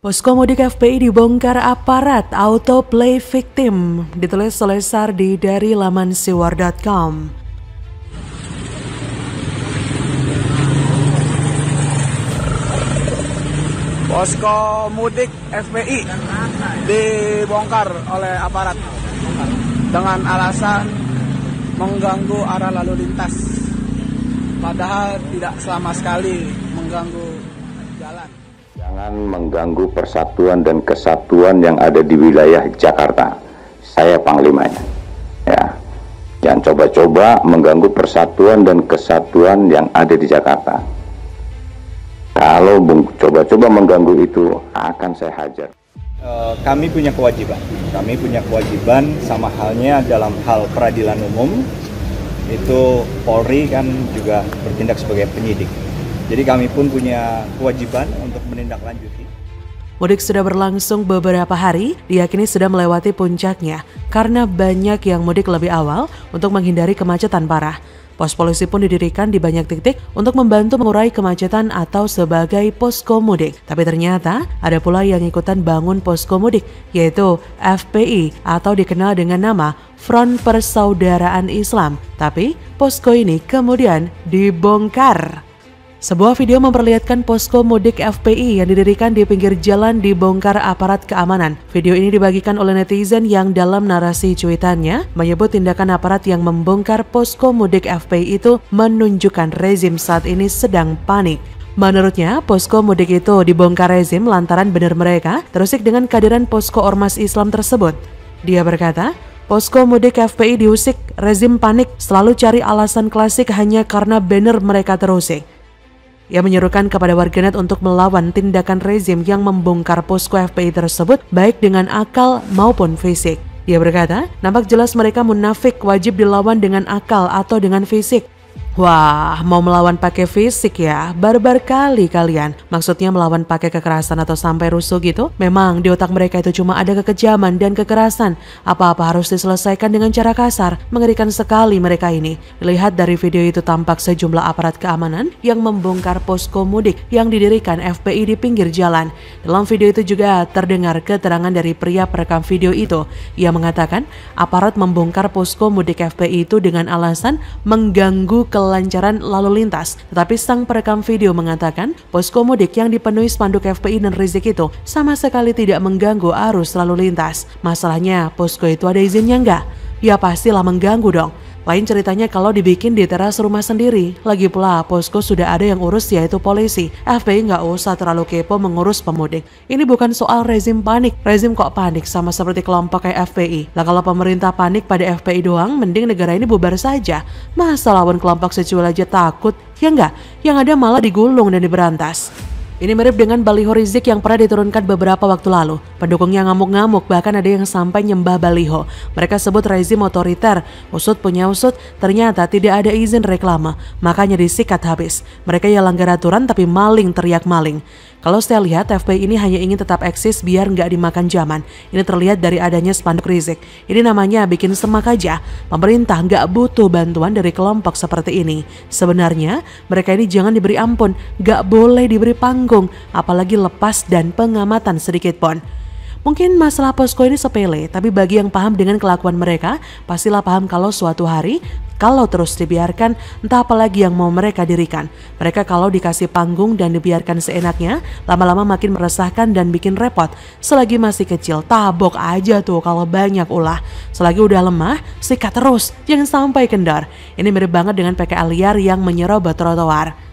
Posko mudik FPI dibongkar aparat autoplay victim, ditulis oleh Sardi dari laman siwar.com. Posko mudik FPI dibongkar oleh aparat dengan alasan mengganggu arah lalu lintas, padahal tidak sama sekali mengganggu jalan. Jangan mengganggu persatuan dan kesatuan yang ada di wilayah Jakarta. Saya panglimanya. Ya. Jangan coba-coba mengganggu persatuan dan kesatuan yang ada di Jakarta. Kalau coba-coba mengganggu itu, akan saya hajar. Kami punya kewajiban sama halnya dalam hal peradilan umum. Itu Polri kan juga bertindak sebagai penyidik. Jadi kami pun punya kewajiban untuk menindaklanjuti. Mudik sudah berlangsung beberapa hari, diyakini sudah melewati puncaknya karena banyak yang mudik lebih awal untuk menghindari kemacetan parah. Pos polisi pun didirikan di banyak titik untuk membantu mengurai kemacetan atau sebagai posko mudik. Tapi ternyata ada pula yang ikutan bangun posko mudik, yaitu FPI atau dikenal dengan nama Front Persaudaraan Islam. Tapi posko ini kemudian dibongkar. Sebuah video memperlihatkan posko mudik FPI yang didirikan di pinggir jalan dibongkar aparat keamanan. Video ini dibagikan oleh netizen yang dalam narasi cuitannya menyebut tindakan aparat yang membongkar posko mudik FPI itu menunjukkan rezim saat ini sedang panik. Menurutnya, posko mudik itu dibongkar rezim lantaran benar mereka terusik dengan kehadiran posko ormas Islam tersebut. Dia berkata, posko mudik FPI diusik, rezim panik, selalu cari alasan klasik hanya karena banner mereka terusik. Ia menyerukan kepada warganet untuk melawan tindakan rezim yang membongkar posko FPI tersebut baik dengan akal maupun fisik. Dia berkata, nampak jelas mereka munafik, wajib dilawan dengan akal atau dengan fisik. Wah, mau melawan pakai fisik ya? Barbar kali kalian. Maksudnya melawan pakai kekerasan atau sampai rusuh gitu? Memang di otak mereka itu cuma ada kekejaman dan kekerasan. Apa-apa harus diselesaikan dengan cara kasar. Mengerikan sekali mereka ini. Dilihat dari video itu tampak sejumlah aparat keamanan yang membongkar posko mudik yang didirikan FPI di pinggir jalan. Dalam video itu juga terdengar keterangan dari pria perekam video itu. Ia mengatakan aparat membongkar posko mudik FPI itu dengan alasan mengganggu kelancaran lalu lintas. Tetapi sang perekam video mengatakan posko mudik yang dipenuhi spanduk FPI dan Rizik itu sama sekali tidak mengganggu arus lalu lintas. Masalahnya posko itu ada izinnya enggak? Ya pastilah mengganggu dong. Lain ceritanya kalau dibikin di teras rumah sendiri. Lagi pula posko sudah ada yang urus yaitu polisi. FPI nggak usah terlalu kepo mengurus pemudik. Ini bukan soal rezim panik. Rezim kok panik sama seperti kelompok kayak FPI. Lah kalau pemerintah panik pada FPI doang, mending negara ini bubar saja. Masa lawan kelompok secuil aja takut? Ya enggak, yang ada malah digulung dan diberantas. Ini mirip dengan baliho Rizik yang pernah diturunkan beberapa waktu lalu. Pendukungnya ngamuk-ngamuk, bahkan ada yang sampai nyembah baliho. Mereka sebut rezim otoriter, usut punya usut, ternyata tidak ada izin reklame, makanya disikat habis. Mereka ya langgar aturan tapi maling teriak maling. Kalau saya lihat FPI ini hanya ingin tetap eksis biar nggak dimakan zaman. Ini terlihat dari adanya spanduk Rizik. Ini namanya bikin semak aja. Pemerintah nggak butuh bantuan dari kelompok seperti ini. Sebenarnya mereka ini jangan diberi ampun, nggak boleh diberi panggung, apalagi lepas dan pengamatan sedikit pun. Mungkin masalah posko ini sepele, tapi bagi yang paham dengan kelakuan mereka, pastilah paham kalau suatu hari, kalau terus dibiarkan, entah apa lagi yang mau mereka dirikan. Mereka kalau dikasih panggung dan dibiarkan seenaknya, lama-lama makin meresahkan dan bikin repot. Selagi masih kecil, tabok aja tuh kalau banyak ulah. Selagi udah lemah, sikat terus, jangan sampai kendor. Ini mirip banget dengan PKL liar yang menyerobot trotoar.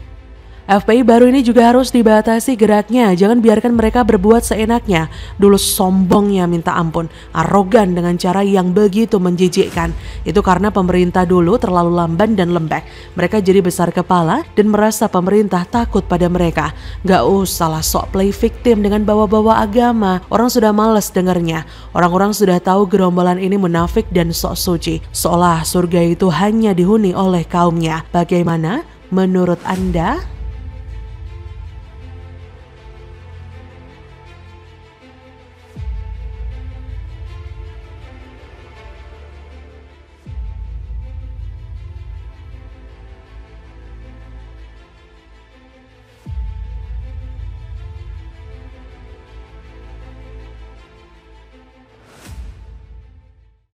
FPI baru ini juga harus dibatasi geraknya, jangan biarkan mereka berbuat seenaknya. Dulu sombongnya minta ampun, arogan dengan cara yang begitu menjijikkan. Itu karena pemerintah dulu terlalu lamban dan lembek. Mereka jadi besar kepala dan merasa pemerintah takut pada mereka. Gak usahlah sok play victim dengan bawa-bawa agama. Orang sudah males dengarnya. Orang-orang sudah tahu gerombolan ini munafik dan sok suci. Seolah surga itu hanya dihuni oleh kaumnya. Bagaimana menurut Anda?